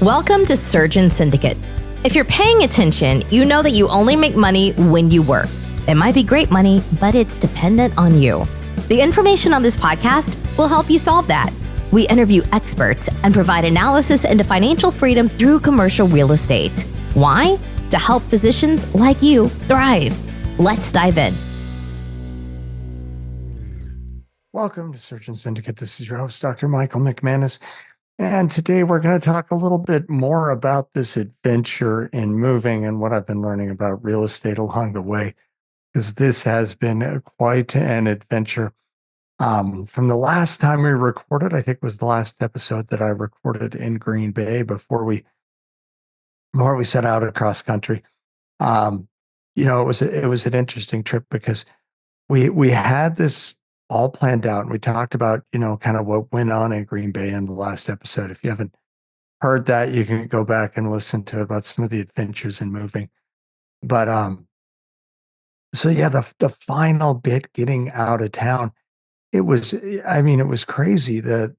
Welcome to Surgeon Syndicate. If you're paying attention, you know that you only make money when you work. It might be great money, but it's dependent on you. The information on this podcast will help you solve that. We interview experts and provide analysis into financial freedom through commercial real estate. Why? To help physicians like you thrive. Let's dive in. Welcome to Surgeon Syndicate. This is your host, Dr. Michael McManus. And today we're going to talk a little bit more about this adventure in moving and what I've been learning about real estate along the way, because this has been quite an adventure. From the last time we recorded, I think it was the last episode that I recorded in Green Bay before we set out across country. It was an interesting trip because we had this all planned out. And we talked about, kind of what went on in Green Bay in the last episode. If you haven't heard that, you can go back and listen to about some of the adventures in moving. But the final bit, getting out of town, it was crazy. We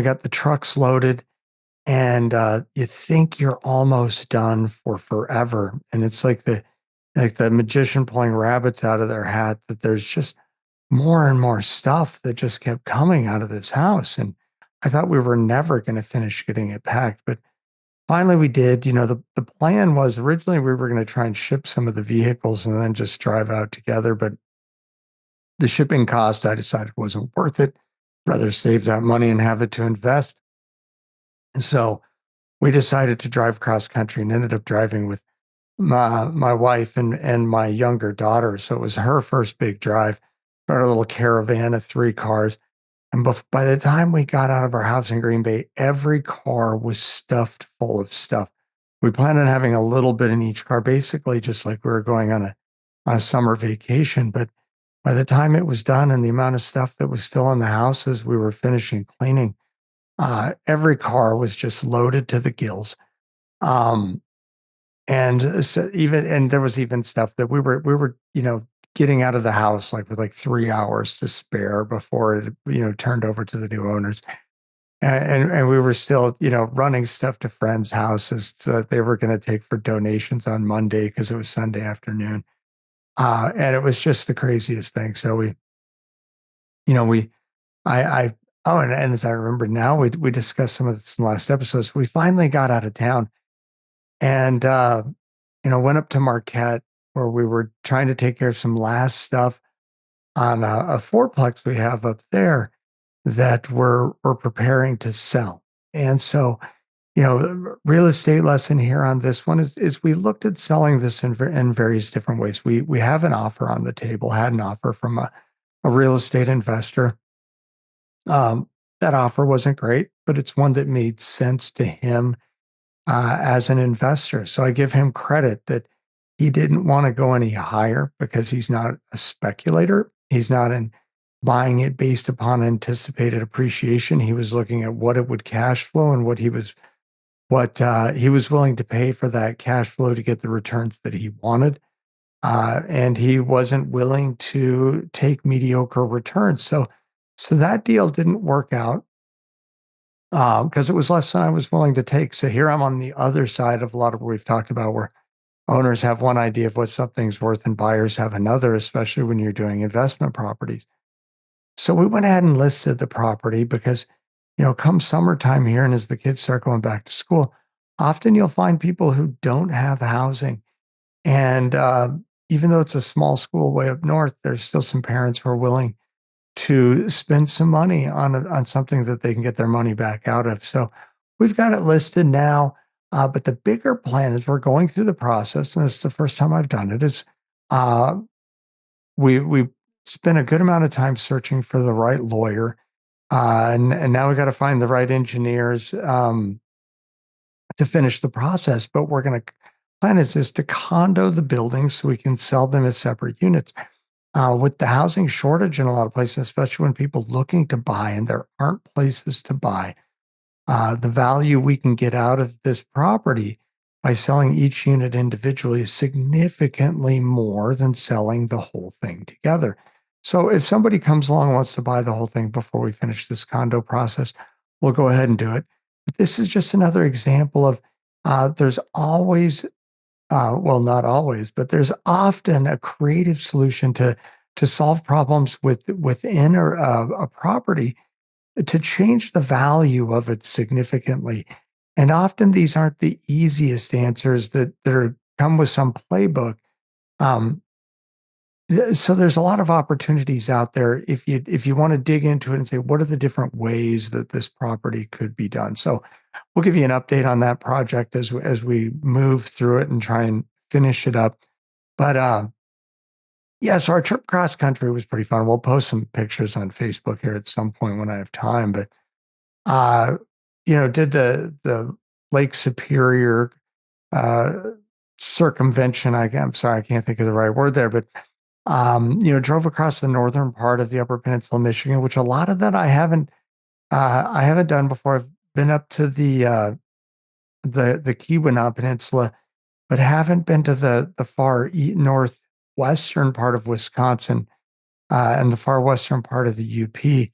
got the trucks loaded and you think you're almost done for forever. And it's like the magician pulling rabbits out of their hat, that there's just more and more stuff that just kept coming out of this house. And I thought we were never going to finish getting it packed, but finally we did. The plan was originally we were going to try and ship some of the vehicles and then just drive out together. But the shipping cost, I decided, wasn't worth it. Rather save that money and have it to invest. And so we decided to drive cross country and ended up driving with my wife and my younger daughter. So it was her first big drive. Our little caravan of 3 cars. And by the time we got out of our house in Green Bay, every car was stuffed full of stuff. We planned on having a little bit in each car, basically just like we were going on a summer vacation. But by the time it was done and the amount of stuff that was still in the house as we were finishing cleaning, every car was just loaded to the gills. And there was even stuff that we were getting out of the house with 3 hours to spare before it turned over to the new owners, and we were still running stuff to friends' houses that they were going to take for donations on Monday because it was Sunday afternoon, and it was just the craziest thing. So and as I remember now, we discussed some of this in the last episode. So we finally got out of town and went up to Marquette, where we were trying to take care of some last stuff on a fourplex we have up there that we're preparing to sell. And so, real estate lesson here on this one is we looked at selling this in various different ways. We have an offer on the table, had an offer from a real estate investor. That offer wasn't great, but it's one that made sense to him as an investor. So I give him credit that he didn't want to go any higher because he's not a speculator. He's not buying it based upon anticipated appreciation. He was looking at what it would cash flow and what he was willing to pay for that cash flow to get the returns that he wanted. And he wasn't willing to take mediocre returns. So that deal didn't work out because it was less than I was willing to take. So here I'm on the other side of a lot of what we've talked about, where owners have one idea of what something's worth and buyers have another, especially when you're doing investment properties. So we went ahead and listed the property because, come summertime here and as the kids start going back to school, often you'll find people who don't have housing. And even though it's a small school way up north, there's still some parents who are willing to spend some money on something that they can get their money back out of. So we've got it listed now. But the bigger plan is we're going through the process, and it's the first time I've done it, is we spent a good amount of time searching for the right lawyer, and now we got to find the right engineers to finish the process. But we're going to plan is to condo the buildings so we can sell them as separate units. With the housing shortage in a lot of places, especially when people looking to buy and there aren't places to buy, the value we can get out of this property by selling each unit individually is significantly more than selling the whole thing together. So if somebody comes along and wants to buy the whole thing before we finish this condo process, we'll go ahead and do it. This is just another example of there's always, well, not always, but there's often a creative solution to solve problems within a property to change the value of it significantly. And often these aren't the easiest answers that come with some playbook. Um, so there's a lot of opportunities out there if you want to dig into it and say what are the different ways that this property could be done. So we'll give you an update on that project as we move through it and try and finish it up. But yeah, so our trip cross country was pretty fun. We'll post some pictures on Facebook here at some point when I have time. But uh, did the Lake Superior uh, circumvention. I'm sorry, I can't think of the right word there, but drove across the northern part of the Upper Peninsula, of Michigan, which a lot of that I haven't done before. I've been up to the Keweenaw Peninsula, but haven't been to the far northwestern part of Wisconsin and the far western part of the UP.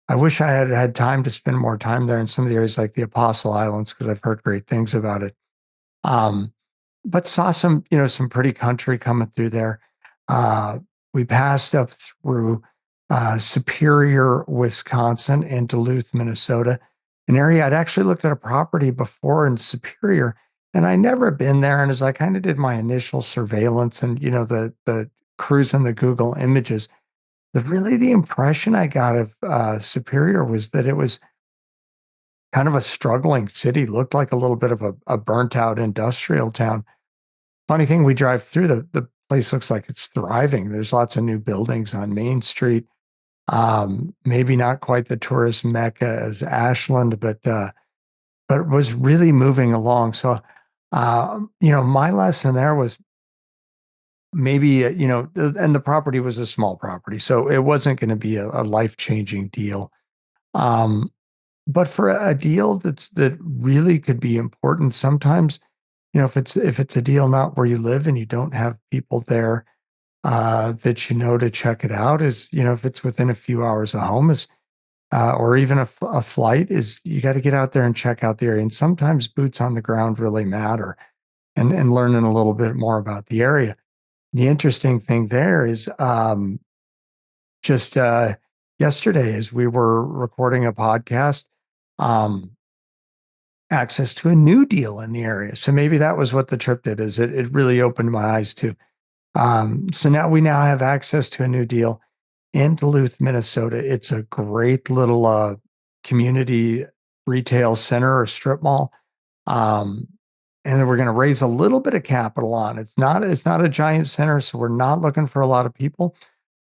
I wish I had had time to spend more time there in some of the areas like the Apostle Islands because I've heard great things about it. Um, but saw some pretty country coming through there. Uh, we passed up through Superior, Wisconsin, and Duluth, Minnesota, an area I'd actually looked at a property before in Superior, and I never been there. And as I kind of did my initial surveillance and the cruise in the Google images, the impression I got of Superior was that it was kind of a struggling city, looked like a little bit of a burnt out industrial town. Funny thing, we drive through the place looks like it's thriving. There's lots of new buildings on Main Street. Maybe not quite the tourist mecca as Ashland, but it was really moving along. So, my lesson there was maybe and the property was a small property, so it wasn't going to be a life changing deal. Um, but for a deal that really could be important, sometimes if it's a deal not where you live and you don't have people there that to check it out, is if it's within a few hours of home, is or even a flight, is you got to get out there and check out the area. And sometimes boots on the ground really matter, and learning a little bit more about the area. The interesting thing there is just yesterday, as we were recording a podcast, um, access to a new deal in the area. So maybe that was what the trip did, is it really opened my eyes to. So now we now have access to a new deal in Duluth, Minnesota. It's a great little community retail center or strip mall. Um, and then we're going to raise a little bit of capital on. It's not a giant center, so we're not looking for a lot of people.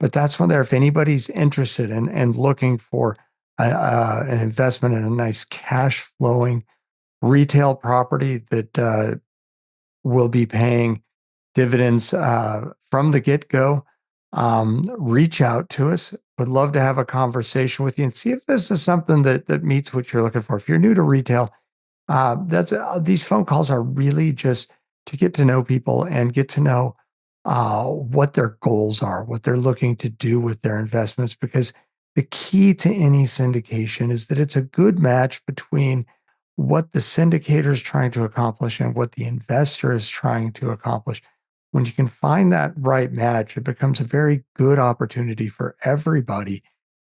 But that's when there, if anybody's interested in and looking for an investment in a nice cash flowing retail property that will be paying dividends from the get go, reach out to us. Would love to have a conversation with you and see if this is something that meets what you're looking for. If you're new to retail, that's these phone calls are really just to get to know people and get to know what their goals are, what they're looking to do with their investments. Because the key to any syndication is that it's a good match between what the syndicator is trying to accomplish and what the investor is trying to accomplish. When you can find that right match, it becomes a very good opportunity for everybody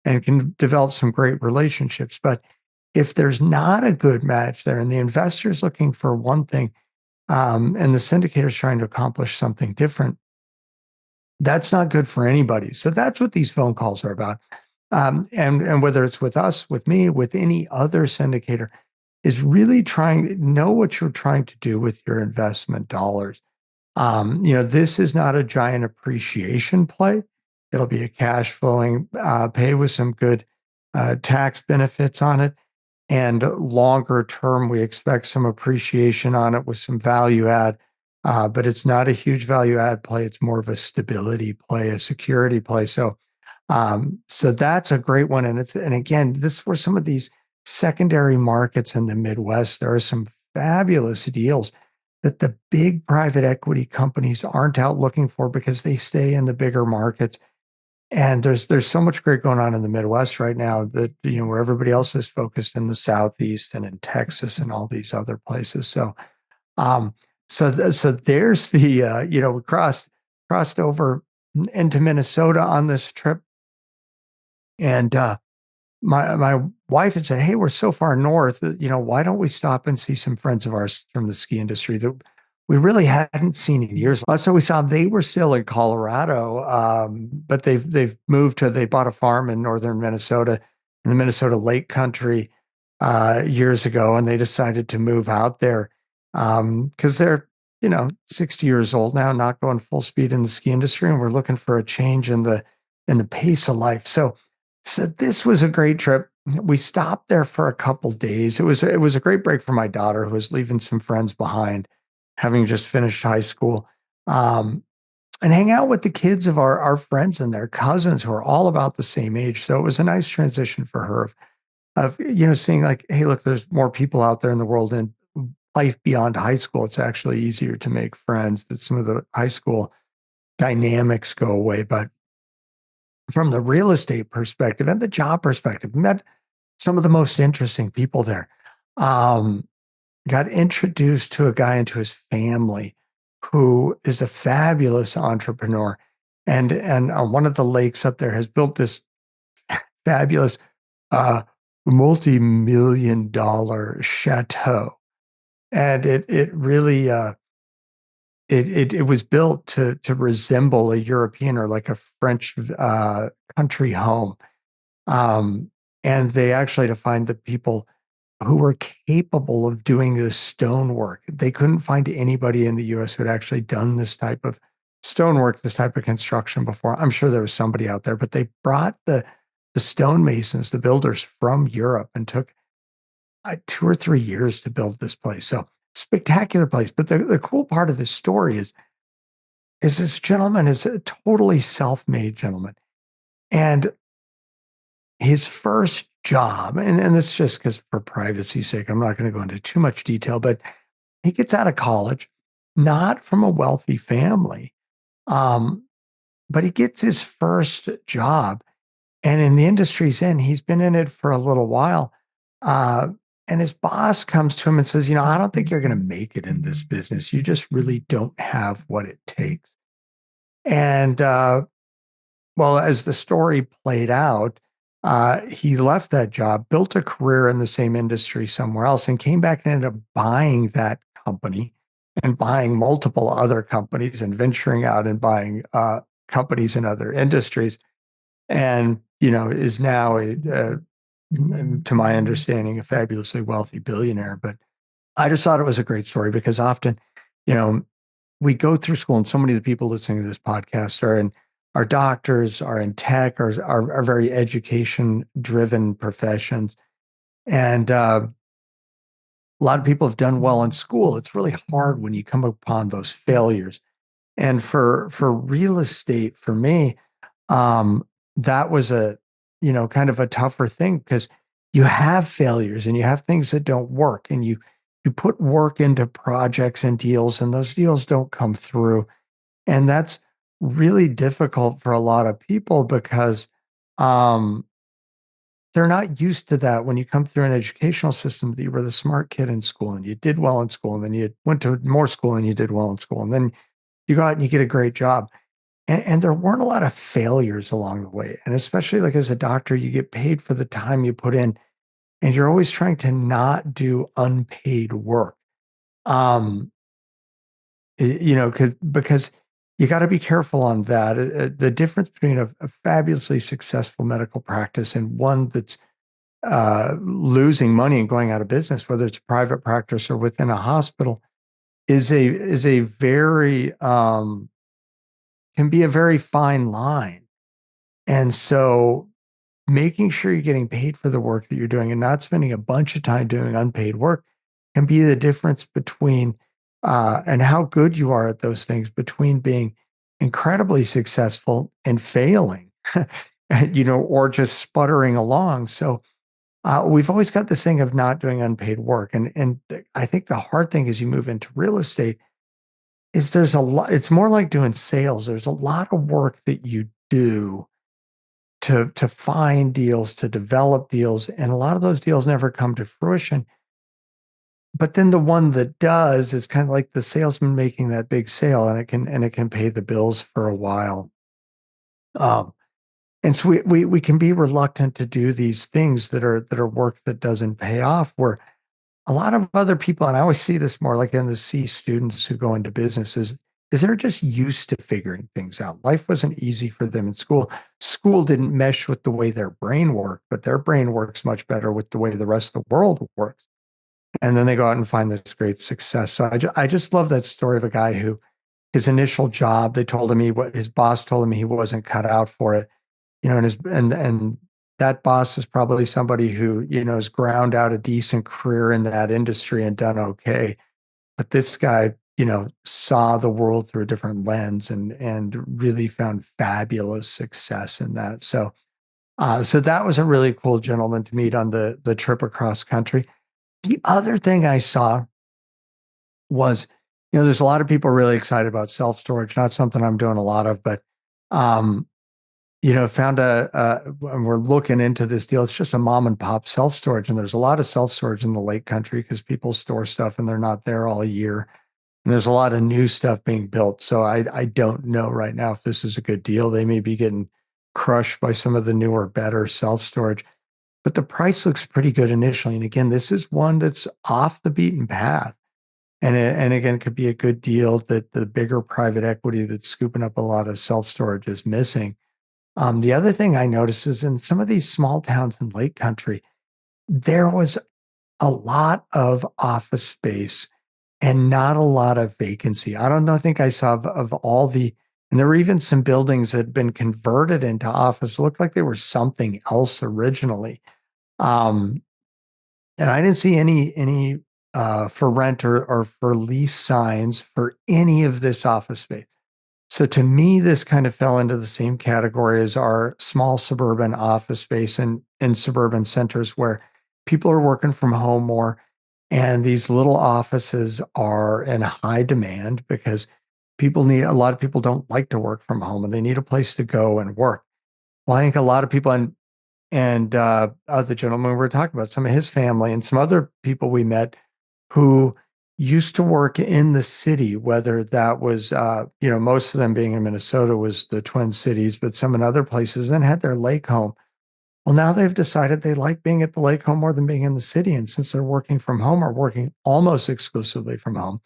and can develop some great relationships. But if there's not a good match there and the investor is looking for one thing, and the syndicator is trying to accomplish something different, that's not good for anybody. So that's what these phone calls are about. And whether it's with us, with me, with any other syndicator, is really trying to know what you're trying to do with your investment dollars. This is not a giant appreciation play. It'll be a cash flowing pay with some good tax benefits on it. And longer term, we expect some appreciation on it with some value add. But it's not a huge value add play. It's more of a stability play, a security play. So that's a great one. And again, this is where some of these secondary markets in the Midwest, there are some fabulous deals that the big private equity companies aren't out looking for because they stay in the bigger markets. And there's so much great going on in the Midwest right now that, where everybody else is focused in the Southeast and in Texas and all these other places. So, um, so there's the, we crossed over into Minnesota on this trip, and my wife had said, "Hey, we're so far north, why don't we stop and see some friends of ours from the ski industry that we really hadn't seen in years?" So we saw they were still in Colorado, but they've moved to they bought a farm in northern Minnesota, in the Minnesota Lake Country, years ago, and they decided to move out there because they're 60 years old now, not going full speed in the ski industry, and we're looking for a change in the pace of life. So this was a great trip. We stopped there for a couple days. It was a great break for my daughter, who was leaving some friends behind, having just finished high school, um, and hang out with the kids of our friends and their cousins who are all about the same age. So it was a nice transition for her of seeing like, hey, look, there's more people out there in the world, and life beyond high school. It's actually easier to make friends. That some of the high school dynamics go away, but from the real estate perspective and the job perspective, met some of the most interesting people there. Um, Got introduced to a guy and to his family who is a fabulous entrepreneur. And on one of the lakes up there has built this fabulous uh, multi-million dollar chateau. And it really it was built to resemble a European or like a French country home. Um, and they actually, to find the people who were capable of doing this stonework, they couldn't find anybody in the US who had actually done this type of stonework, this type of construction before. I'm sure there was somebody out there, but they brought the stonemasons, the builders from Europe, and took 2 or 3 years to build this place. So spectacular place. But the cool part of this story is this gentleman is a totally self-made gentleman. And his first job, and it's just because for privacy's sake, I'm not going to go into too much detail, but he gets out of college, not from a wealthy family, um, but he gets his first job. And in the industry he's in, he's been in it for a little while. Uh, and his boss comes to him and says, I don't think you're going to make it in this business. You just really don't have what it takes. And well, as the story played out, he left that job, built a career in the same industry somewhere else, and came back and ended up buying that company and buying multiple other companies and venturing out and buying companies in other industries. And, is now, to my understanding, a fabulously wealthy billionaire. But I just thought it was a great story because often, you know, we go through school, and so many of the people listening to this podcast are doctors, are in tech, are very education driven professions. And a lot of people have done well in school. It's really hard when you come upon those failures. And for real estate, for me, um, that was kind of a tougher thing because you have failures and you have things that don't work, and you put work into projects and deals, and those deals don't come through. And that's really difficult for a lot of people because um, they're not used to that. When you come through an educational system, that you were the smart kid in school and you did well in school, and then you went to more school and you did well in school, and then you go out and you get a great job. And there weren't a lot of failures along the way. And especially like as a doctor, you get paid for the time you put in, and you're always trying to not do unpaid work. Um, because you got to be careful on that. The difference between a fabulously successful medical practice and one that's losing money and going out of business, whether it's a private practice or within a hospital, is a very can be a very fine line. And so making sure you're getting paid for the work that you're doing and not spending a bunch of time doing unpaid work can be the difference between and how good you are at those things, between being incredibly successful and failing, or just sputtering along. So we've always got this thing of not doing unpaid work. And I think the hard thing as you move into real estate is there's a lot, it's more like doing sales. There's a lot of work that you do to find deals, to develop deals, and a lot of those deals never come to fruition. But then the one that does is kind of like the salesman making that big sale, and it can pay the bills for a while. Um, and so we can be reluctant to do these things that are work that doesn't pay off. Where a lot of other people, and I always see this more like in the C students who go into businesses, is they're just used to figuring things out. Life wasn't easy for them in school. School didn't mesh with the way their brain worked, but their brain works much better with the way the rest of the world works. And then they go out and find this great success. So I just love that story of a guy who his initial job, they told him what his boss told him he wasn't cut out for it, and that boss is probably somebody who, has ground out a decent career in that industry and done okay. But this guy, saw the world through a different lens and really found fabulous success in that. So that was a really cool gentleman to meet on the trip across country. The other thing I saw was, there's a lot of people really excited about self-storage, not something I'm doing a lot of, but, um, found when we're looking into this deal, it's just a mom and pop self-storage. And there's a lot of self-storage in the Lake Country because people store stuff and they're not there all year. And there's a lot of new stuff being built. So I don't know right now if this is a good deal. They may be getting crushed by some of the newer, better self-storage. But the price looks pretty good initially. And again, this is one that's off the beaten path. And again, could be a good deal that the bigger private equity that's scooping up a lot of self-storage is missing. The other thing I noticed is in some of these small towns in Lake Country, there was a lot of office space and not a lot of vacancy. I don't know. I think I saw of all and there were even some buildings that had been converted into office. It looked like they were something else originally. Um, and I didn't see any for rent or for lease signs for any of this office space. So to me, this kind of fell into the same category as our small suburban office space in suburban centers where people are working from home more. And these little offices are in high demand because a lot of people don't like to work from home and they need a place to go and work. Well, I think a lot of people, and the gentleman we were talking about, some of his family and some other people we met who used to work in the city, whether that was, most of them being in Minnesota was the Twin Cities, but some in other places, and had their lake home. Well, now they've decided they like being at the lake home more than being in the city. And since they're working from home or working almost exclusively from home,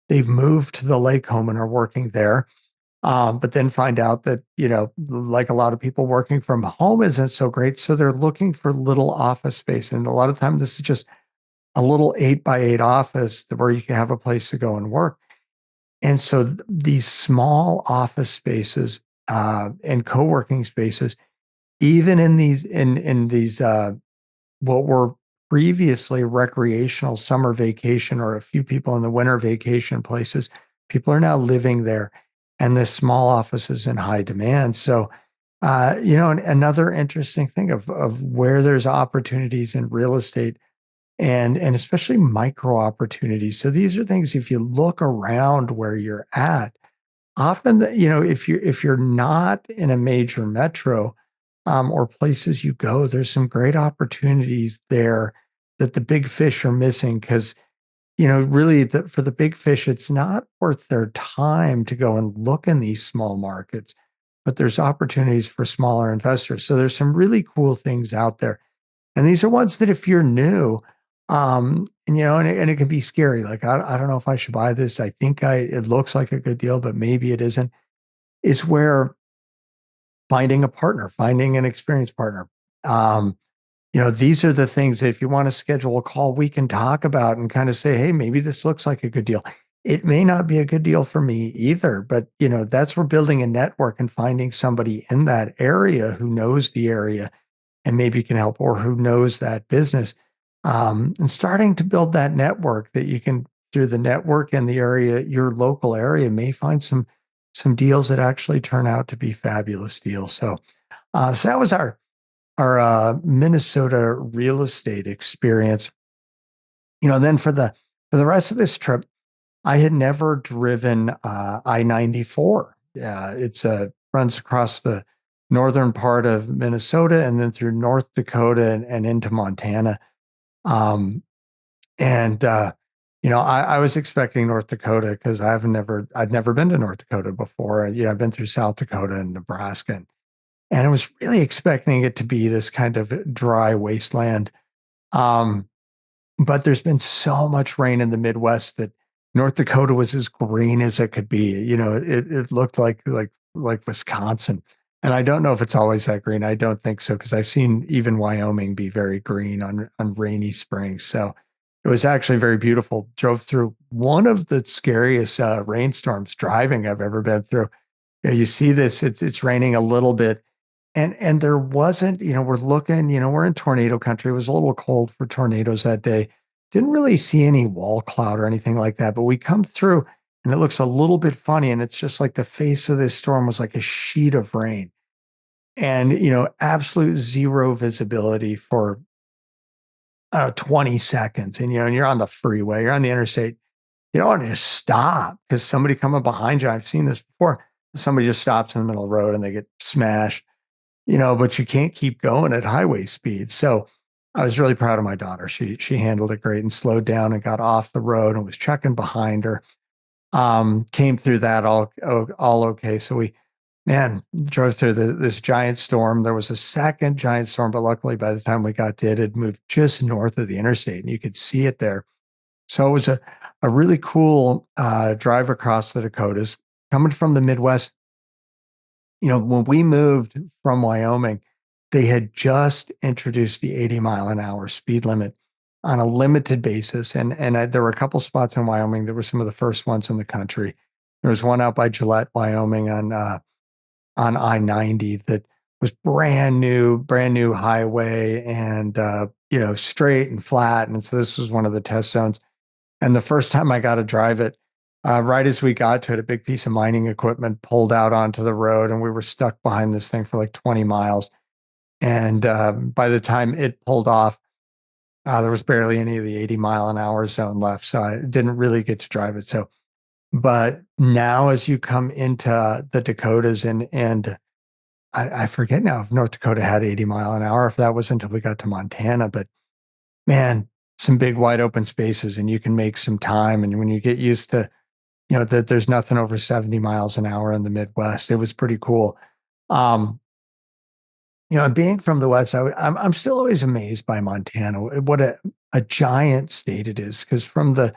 they've moved to the lake home and are working there. But then find out that, like a lot of people, working from home isn't so great. So they're looking for little office space. And a lot of times this is just a little 8x8 office where you can have a place to go and work. And so these small office spaces and co-working spaces, even in these what were previously recreational summer vacation or a few people in the winter vacation places, people are now living there, and this small office is in high demand. So, another interesting thing of where there's opportunities in real estate and especially micro opportunities. So these are things, if you look around where you're at, often, if you're not in a major metro, or places you go, there's some great opportunities there that the big fish are missing. Because, really, for the big fish, it's not worth their time to go and look in these small markets, but there's opportunities for smaller investors. So there's some really cool things out there. And these are ones that if you're new, and it can be scary. Like, I don't know if I should buy this. I think it looks like a good deal, but maybe it isn't. It's where finding a partner, finding an experienced partner. These are the things that if you want to schedule a call, we can talk about and kind of say, hey, maybe this looks like a good deal. It may not be a good deal for me either, but that's where building a network and finding somebody in that area who knows the area and maybe can help, or who knows that business. And starting to build that network that you can, through the network and the area, your local area, may find some deals that actually turn out to be fabulous deals. So that was our Minnesota real estate experience. Then for the rest of this trip, I had never driven I-94. It's runs across the northern part of Minnesota and then through North Dakota and into Montana. Um, and I was expecting North Dakota because I'd never been to North Dakota before. I've been through South Dakota and Nebraska, and I was really expecting it to be this kind of dry wasteland. Um, but there's been so much rain in the Midwest that North Dakota was as green as it could be. It looked like Wisconsin. And I don't know if it's always that green. I don't think so, because I've seen even Wyoming be very green on rainy springs. So it was actually very beautiful. Drove through one of the scariest rainstorms driving I've ever been through. You see this, it's raining a little bit. And there wasn't, we're looking, we're in tornado country. It was a little cold for tornadoes that day. Didn't really see any wall cloud or anything like that, but we come through and it looks a little bit funny. And it's just like the face of this storm was like a sheet of rain and, absolute zero visibility for 20 seconds. And you're on the freeway, you're on the interstate. You don't want to just stop because somebody coming behind you. I've seen this before. Somebody just stops in the middle of the road and they get smashed. But you can't keep going at highway speed. So I was really proud of my daughter. She handled it great and slowed down and got off the road and was checking behind her. Came through that all okay. So we, man, drove through this giant storm. There was a second giant storm, but luckily by the time we got to it, it moved just north of the interstate and you could see it there. So it was a really cool drive across the Dakotas. Coming from the Midwest, when we moved from Wyoming, they had just introduced the 80-mile-an-hour speed limit on a limited basis. And there were a couple spots in Wyoming that were some of the first ones in the country. There was one out by Gillette, Wyoming on I-90 that was brand new highway and, straight and flat. And so this was one of the test zones. And the first time I got to drive it, right as we got to it, a big piece of mining equipment pulled out onto the road and we were stuck behind this thing for like 20 miles. And by the time it pulled off, there was barely any of the 80-mile-an-hour zone left. So I didn't really get to drive it. So, but now as you come into the Dakotas and I forget now if North Dakota had 80-mile-an-hour, if that was until we got to Montana, but man, some big wide open spaces and you can make some time. And when you get used to, that there's nothing over 70 miles an hour in the Midwest, it was pretty cool. Being from the West, I'm still always amazed by Montana. What a giant state it is. Because from the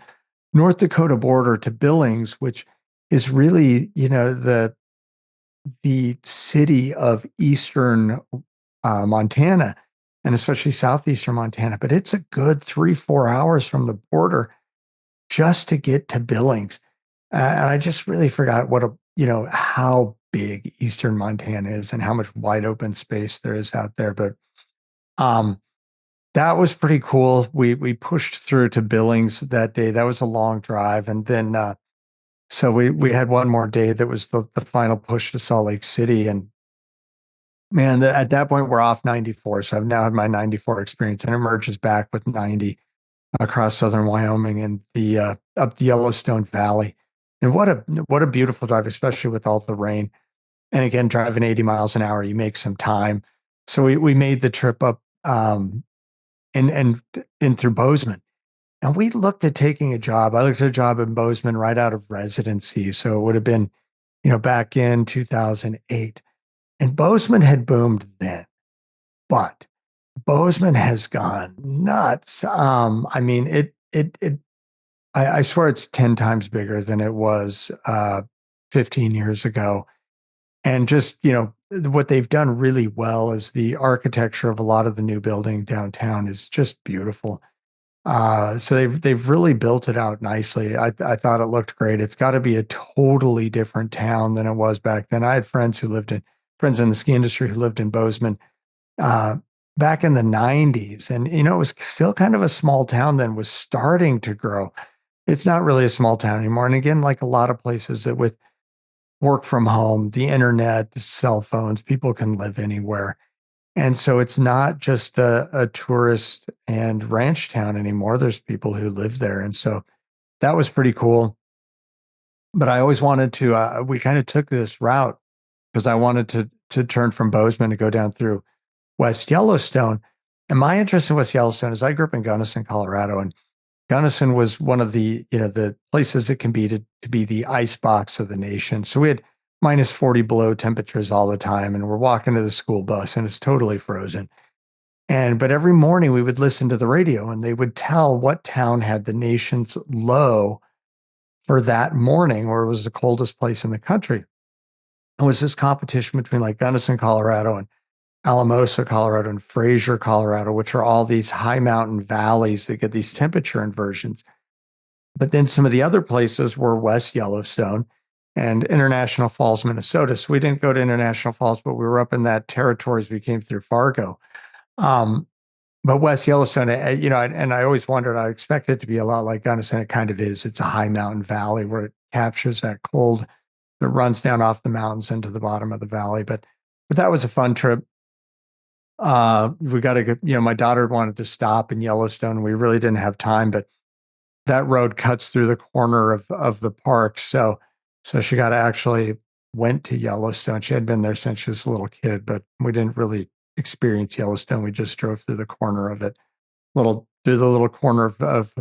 North Dakota border to Billings, which is really, the city of eastern Montana, and especially southeastern Montana, but it's a good 3-4 hours from the border just to get to Billings. And I just really forgot how big eastern Montana is and how much wide open space there is out there. But that was pretty cool. We pushed through to Billings that day. That was a long drive. And then so we had one more day that was the final push to Salt Lake City. And man, at that point we're off 94. So I've now had my 94 experience and it merges back with 90 across southern Wyoming and the up the Yellowstone Valley. And what a beautiful drive, especially with all the rain. And again, driving 80 miles an hour, you make some time. So we made the trip up and in through Bozeman. And we looked at taking a job. I looked at a job in Bozeman right out of residency. So it would have been, back in 2008. And Bozeman had boomed then. But Bozeman has gone nuts. I mean, I swear it's 10 times bigger than it was 15 years ago. And just, what they've done really well is the architecture of a lot of the new building downtown is just beautiful. So they've really built it out nicely. I thought it looked great. It's got to be a totally different town than it was back then. I had friends in the ski industry who lived in Bozeman back in the 90s. And, it was still kind of a small town then, was starting to grow. It's not really a small town anymore. And again, like a lot of places that with work from home, the internet, cell phones, people can live anywhere. And so it's not just a tourist and ranch town anymore. There's people who live there. And so that was pretty cool. But I always wanted to, we kind of took this route because I wanted to turn from Bozeman to go down through West Yellowstone. And my interest in West Yellowstone is I grew up in Gunnison, Colorado, and Gunnison was one of the places that can be to be the ice box of the nation. So we had minus 40 below temperatures all the time, and we're walking to the school bus, and it's totally frozen. But every morning we would listen to the radio, and they would tell what town had the nation's low for that morning, or it was the coldest place in the country. It was this competition between like Gunnison, Colorado, and Alamosa, Colorado, and Fraser, Colorado, which are all these high mountain valleys that get these temperature inversions. But then some of the other places were West Yellowstone and International Falls, Minnesota. So we didn't go to International Falls, but we were up in that territory as we came through Fargo. But West Yellowstone, and I always wondered, I expected it to be a lot like Gunnison. It kind of is. It's a high mountain valley where it captures that cold that runs down off the mountains into the bottom of the valley. But that was a fun trip. We got to get, my daughter wanted to stop in Yellowstone. We really didn't have time, but that road cuts through the corner of the park. So she got to actually went to Yellowstone. She had been there since she was a little kid, but we didn't really experience Yellowstone. We just drove through the corner of it, through the little corner of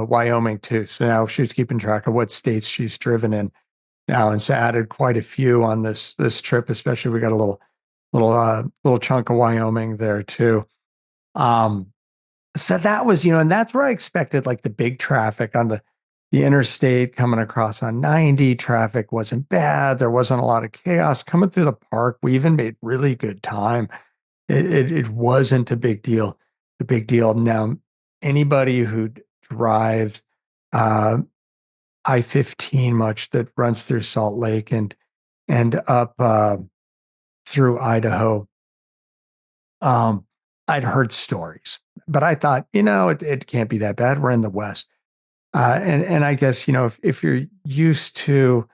Wyoming too. So now she's keeping track of what states she's driven in now, and so added quite a few on this trip. Especially we got a little chunk of Wyoming there too. So that was, and that's where I expected like the big traffic on the interstate coming across on 90. Traffic wasn't bad. There wasn't a lot of chaos coming through the park. We even made really good time. It wasn't a big deal. The big deal now, anybody who drives I-15 much that runs through Salt Lake and up through Idaho, I'd heard stories, but I thought, it can't be that bad. We're in the West. And I guess, if you're used to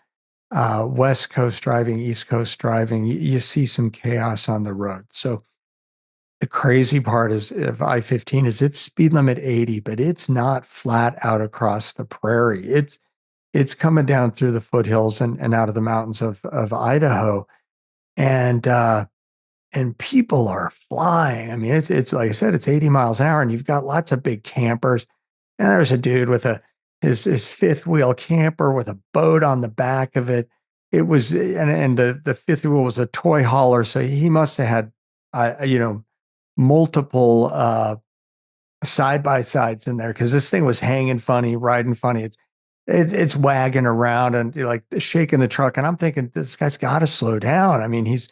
West Coast driving, East Coast driving, you see some chaos on the road. So the crazy part is of I-15 is its speed limit 80, but it's not flat out across the prairie. It's coming down through the foothills and out of the mountains of Idaho. And people are flying. I mean, it's like I said, it's 80 miles an hour, and you've got lots of big campers. And there's a dude with his fifth wheel camper with a boat on the back of it. It was, and the fifth wheel was a toy hauler. So he must have had, multiple side by sides in there, because this thing was hanging funny, riding funny. It's wagging around and like shaking the truck. And I'm thinking, this guy's got to slow down. I mean, he's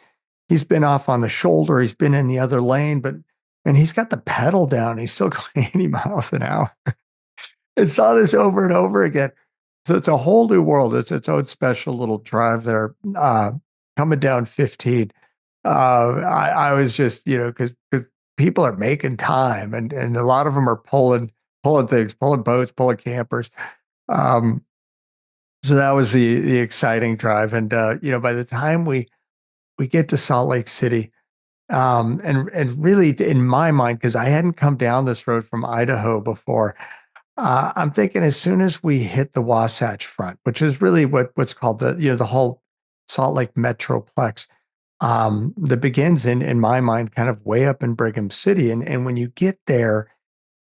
been off on the shoulder. He's been in the other lane, and he's got the pedal down. He's still going 80 miles an hour. And saw this over and over again. So it's a whole new world. It's its own special little drive there. Coming down 15. I was just, because people are making time, and a lot of them are pulling things, pulling boats, pulling campers. So that was the exciting drive. And by the time we get to Salt Lake City, and really in my mind, because I hadn't come down this road from Idaho before, I'm thinking as soon as we hit the Wasatch Front, which is really what's called the whole Salt Lake Metroplex, that begins in my mind kind of way up in Brigham City. And when you get there,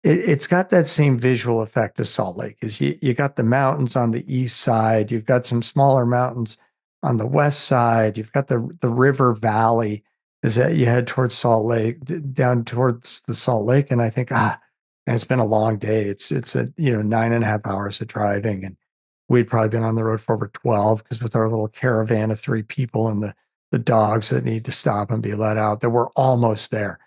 it's got that same visual effect as Salt Lake. Is you got the mountains on the east side, you've got some smaller mountains on the west side, you've got the river valley as you head towards Salt Lake, down towards the Salt Lake. And I think, and it's been a long day. It's 9.5 hours of driving, and we'd probably been on the road for over 12, because with our little caravan of 3 people and the dogs that need to stop and be let out, that we're almost there.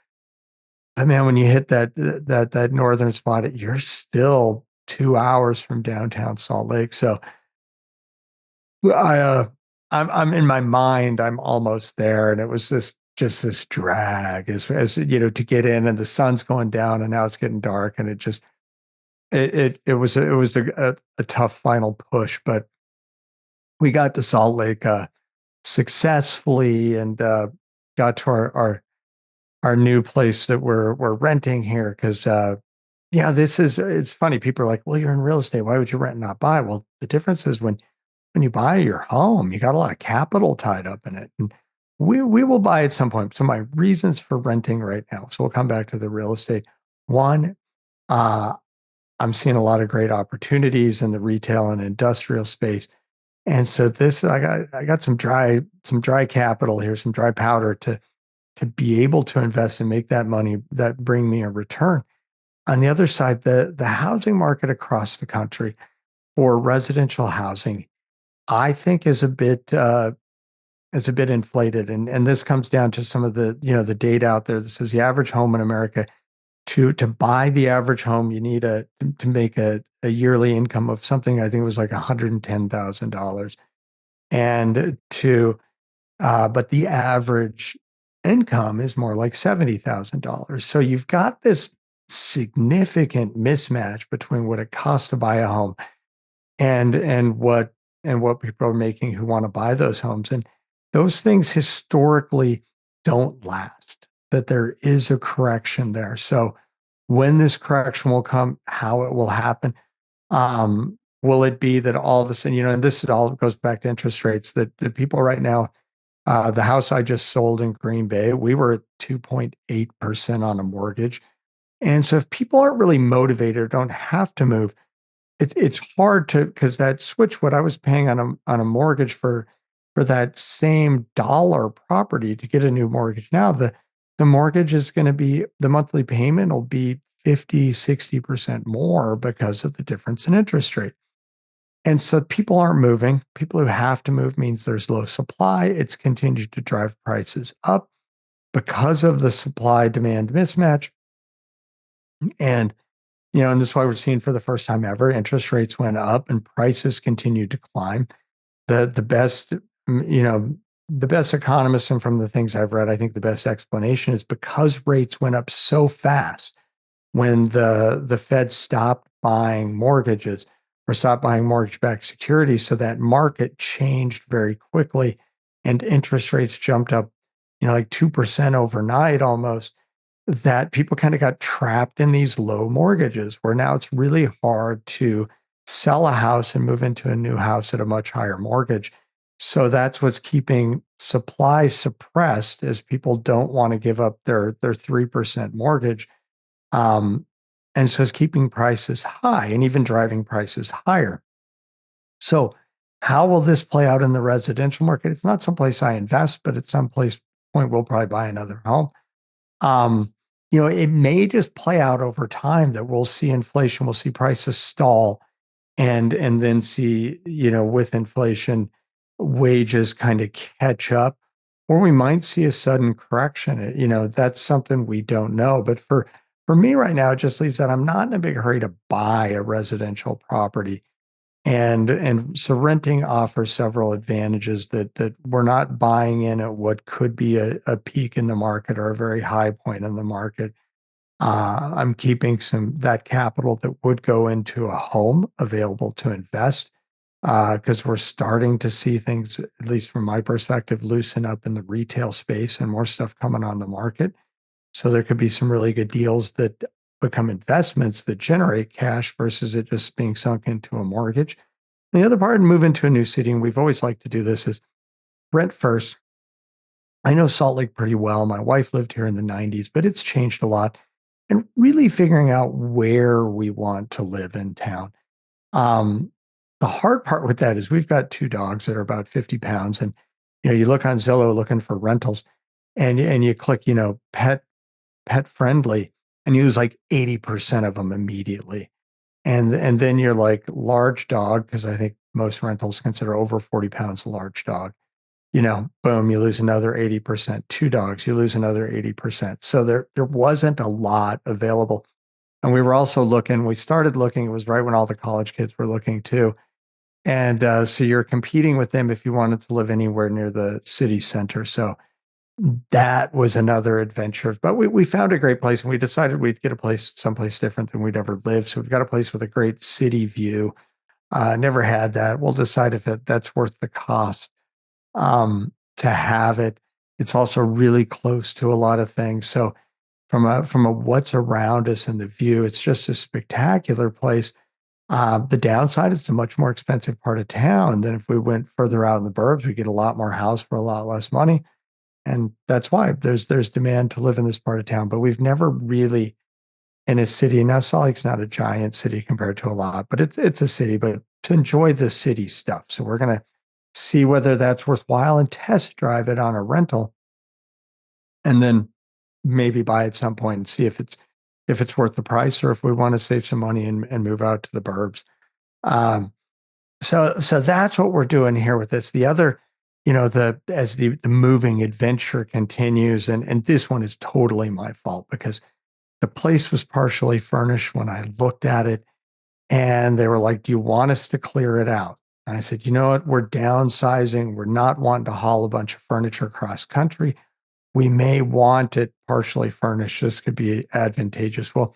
But man, when you hit that northern spot, you're still 2 hours from downtown Salt Lake. So I'm in my mind, I'm almost there, and it was just this drag as to get in, and the sun's going down, and now it's getting dark, and it was a tough final push, but we got to Salt Lake successfully, and got to our new place that we're renting here, because it's funny. People are like, well, you're in real estate, why would you rent and not buy? Well, the difference is when you buy your home, you got a lot of capital tied up in it, and We will buy at some point. So my reasons for renting right now. So we'll come back to the real estate. One, uh, I'm seeing a lot of great opportunities in the retail and industrial space. And so this, I got some dry capital here, some dry powder to be able to invest and make that money that bring me a return. On the other side, the housing market across the country for residential housing, I think is a bit inflated. And this comes down to some of the data out there that says the average home in America, to buy the average home, you need to make a yearly income of something, I think it was like $110,000. And to but the average income is more like $70,000. So you've got this significant mismatch between what it costs to buy a home and what people are making who want to buy those homes. And those things historically don't last, that there is a correction there. So when this correction will come, how it will happen, will it be that all of a sudden, and this all goes back to interest rates, that the people right now, the house I just sold in Green Bay, we were at 2.8% on a mortgage. And so if people aren't really motivated or don't have to move, it's hard to, because that switch, what I was paying on a mortgage for that same dollar property to get a new mortgage. Now the mortgage is going to be, the monthly payment will be 50-60% more because of the difference in interest rate. And so people aren't moving. People who have to move means there's low supply. It's continued to drive prices up because of the supply demand mismatch. And and this is why we're seeing, for the first time ever, interest rates went up and prices continued to climb. The best, the best economists, and from the things I've read, I think the best explanation is because rates went up so fast when the Fed stopped buying mortgages or stopped buying mortgage-backed securities. So that market changed very quickly and interest rates jumped up, like 2% overnight almost, that people kind of got trapped in these low mortgages where now it's really hard to sell a house and move into a new house at a much higher mortgage. So that's what's keeping supply suppressed, as people don't want to give up their 3% mortgage. And so it's keeping prices high and even driving prices higher. So how will this play out in the residential market? It's not someplace I invest, but at some place point we'll probably buy another home. Um, it may just play out over time that we'll see inflation, we'll see prices stall, and then see, with inflation, wages kind of catch up, or we might see a sudden correction. That's something we don't know. But for me right now, it just leaves that I'm not in a big hurry to buy a residential property. And so renting offers several advantages that we're not buying in at what could be a peak in the market or a very high point in the market. I'm keeping that capital that would go into a home available to invest, because we're starting to see things, at least from my perspective, loosen up in the retail space and more stuff coming on the market. So there could be some really good deals that become investments that generate cash versus it just being sunk into a mortgage. The other part, move into a new city, and we've always liked to do this, is rent first. I know Salt Lake pretty well. My wife lived here in the 90s, but it's changed a lot. And really figuring out where we want to live in town. Um, the hard part with that is we've got two dogs that are about 50 pounds. And, you look on Zillow looking for rentals, and you click, pet friendly, and you lose like 80% of them immediately. And then you're like, large dog, because I think most rentals consider over 40 pounds a large dog. Boom, you lose another 80%. Two dogs, you lose another 80%. So there wasn't a lot available. And we were also looking, we started looking, it was right when all the college kids were looking too. And so you're competing with them if you wanted to live anywhere near the city center. So that was another adventure. But we found a great place, and we decided we'd get a place someplace different than we'd ever lived. So we've got a place with a great city view. Never had that. We'll decide if that's worth the cost to have it. It's also really close to a lot of things. So from a what's around us and the view, it's just a spectacular place. The downside is it's a much more expensive part of town than if we went further out in the burbs. We get a lot more house for a lot less money. And that's why there's demand to live in this part of town, but we've never really in a city. Now, Salt Lake's not a giant city compared to a lot, but it's a city, but to enjoy the city stuff. So we're going to see whether that's worthwhile and test drive it on a rental, and then maybe buy at some point and see if it's worth the price, or if we want to save some money and move out to the burbs. So that's what we're doing here with this. The other, as the moving adventure continues, and this one is totally my fault because the place was partially furnished when I looked at it, and they were like, "Do you want us to clear it out?" And I said, "You know what? We're downsizing. We're not wanting to haul a bunch of furniture across country. We may want it partially furnished. This could be advantageous." Well,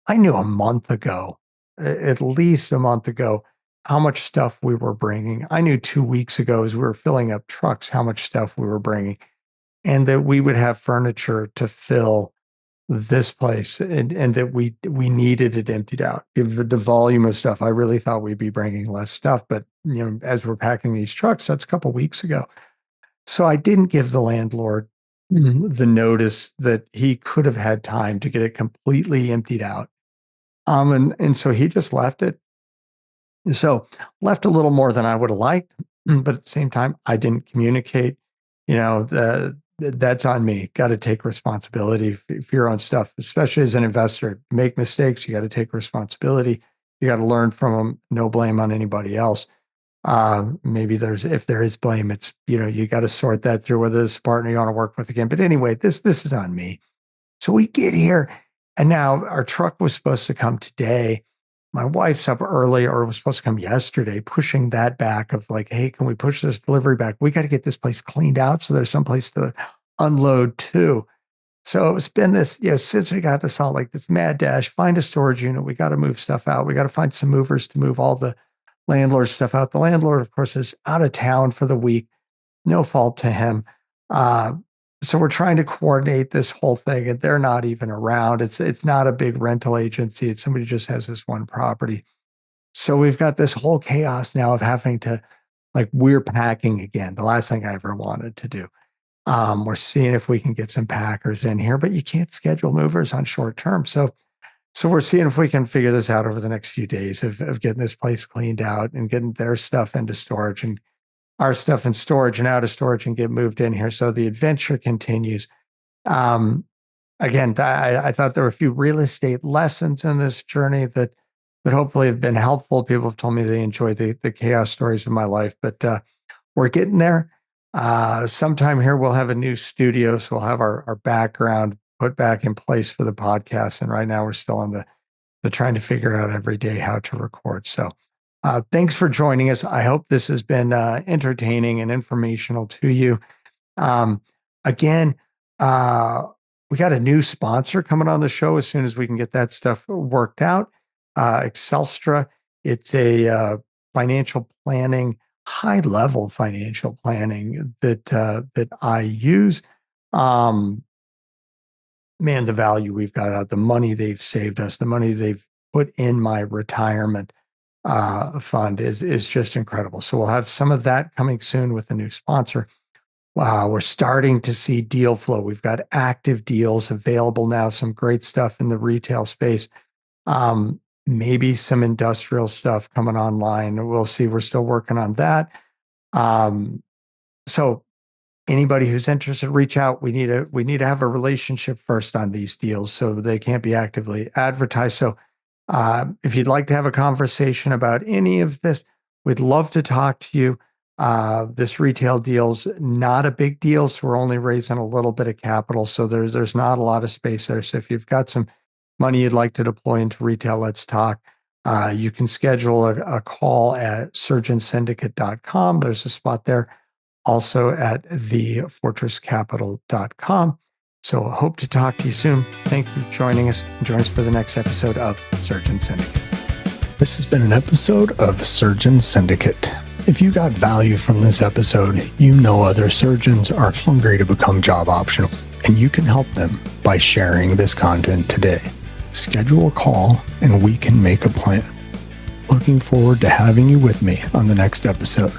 I knew a month ago, at least a month ago, how much stuff we were bringing. I knew 2 weeks ago, as we were filling up trucks, how much stuff we were bringing, and that we would have furniture to fill this place, and that we needed it emptied out. Given the volume of stuff, I really thought we'd be bringing less stuff. But as we're packing these trucks, that's a couple weeks ago. So I didn't give the landlord the notice that he could have had time to get it completely emptied out. And so he just left it. So left a little more than I would have liked, but at the same time, I didn't communicate. That's on me. Got to take responsibility for your own stuff, especially as an investor. Make mistakes, you got to take responsibility. You got to learn from them. No blame on anybody else. Maybe if there is blame, it's, you got to sort that through whether this partner you want to work with again. But anyway, this is on me. So we get here, and now our truck was supposed to come today. My wife's up early, or was supposed to come yesterday, pushing that back of like, "Hey, can we push this delivery back? We got to get this place cleaned out so there's someplace to unload too." So it's been this, since we got to Salt Lake, this mad dash, find a storage unit. We got to move stuff out. We got to find some movers to move all the landlord stuff out. The landlord, of course, is out of town for the week. No fault to him. So we're trying to coordinate this whole thing, and they're not even around. It's not a big rental agency. It's somebody who just has this one property. So we've got this whole chaos now of having to, we're packing again. The last thing I ever wanted to do. We're seeing if we can get some packers in here, but you can't schedule movers on short term. So we're seeing if we can figure this out over the next few days of getting this place cleaned out and getting their stuff into storage and our stuff in storage and out of storage and get moved in here. So the adventure continues. Again, I thought there were a few real estate lessons in this journey that hopefully have been helpful. People have told me they enjoy the chaos stories of my life, but we're getting there. Sometime here, we'll have a new studio. So we'll have our background put back in place for the podcast. And right now we're still on the trying to figure out every day how to record. So thanks for joining us. I hope this has been entertaining and informational to you. Again, we got a new sponsor coming on the show as soon as we can get that stuff worked out. Excelstra. It's a financial planning, high-level financial planning that I use. Man, the value we've got out, the money they've saved us, the money they've put in my retirement fund is just incredible. So we'll have some of that coming soon with a new sponsor. Wow, we're starting to see deal flow. We've got active deals available now, some great stuff in the retail space. Maybe some industrial stuff coming online. We'll see. We're still working on that. So anybody who's interested, reach out. We need to have a relationship first on these deals, so they can't be actively advertised. So if you'd like to have a conversation about any of this, we'd love to talk to you. This retail deal's not a big deal, so we're only raising a little bit of capital. So there's not a lot of space there. So if you've got some money you'd like to deploy into retail, let's talk. You can schedule a call at surgeonsyndicate.com. There's a spot there. Also at thefortresscapital.com. So I hope to talk to you soon. Thank you for joining us. Join us for the next episode of Surgeon Syndicate. This has been an episode of Surgeon Syndicate. If you got value from this episode, you know other surgeons are hungry to become job optional, and you can help them by sharing this content today. Schedule a call and we can make a plan. Looking forward to having you with me on the next episode.